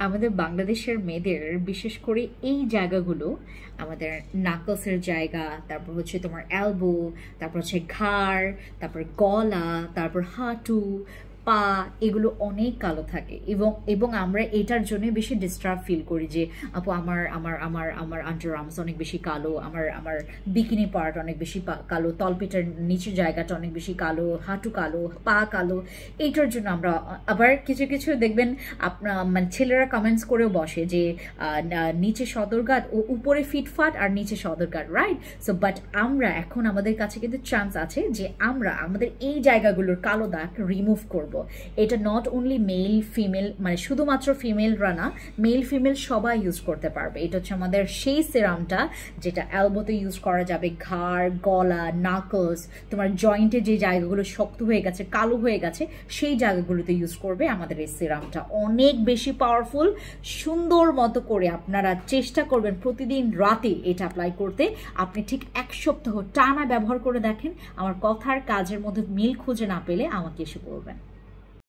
আমাদের বাংলাদেশের মেয়েদের বিশেষ করে এই জায়গাগুলো, আমাদের নাকলসের জায়গা, তারপর হচ্ছে তোমার এলবো, তারপর হচ্ছে ঘাড়, তারপর গলা, তারপর হাঁটু, পা, এগুলো অনেক কালো থাকে এবং এবং আমরা এটার জন্য বেশি ডিস্টার্ব ফিল করি যে আপু আমার আমার আমার আমার আন্ডার আর্মস অনেক বেশি কালো, আমার আমার বিকিনি পার্ট অনেক বেশি কালো, তলপেটের নিচের জায়গাটা অনেক বেশি কালো, হাঁটু কালো, পা কালো। এইটার জন্য আমরা আবার কিছু কিছু দেখবেন আপনার মানে ছেলেরা কমেন্টস করেও বসে যে নিচে সদরঘাট ও উপরে ফিটফাট আর নিচে সদরঘাট, রাইট? সো বাট আমরা এখন আমাদের কাছে কিন্তু চান্স আছে যে আমরা আমাদের এই জায়গাগুলোর কালো দাগ রিমুভ করব। এটা নট অনলি মেল ফিমেল, মানে শুধুমাত্র ফিমেলরা না, মেল ফিমেল সবাই ইউজ করতে পারবে। এটা হচ্ছে আমাদের সেই সিরামটা যেটা এলবোতে ইউজ করা যাবে, ঘাড়, গলা, নাকলস, তোমার জয়েন্টে যে জায়গাগুলো শক্ত হয়ে গেছে, কালো হয়ে গেছে, সেই জায়গাগুলোতে ইউজ করবে আমাদের এই সিরামটা। অনেক বেশি পাওয়ারফুল। সুন্দর মতো করে আপনারা চেষ্টা করবেন প্রতিদিন রাতে এটা অ্যাপ্লাই করতে। আপনি ঠিক 1 সপ্তাহ টানা ব্যবহার করে দেখেন, আমার কথার কাজের মধ্যে মিল খুঁজে না পেলে আমাকে এসে বলবেন।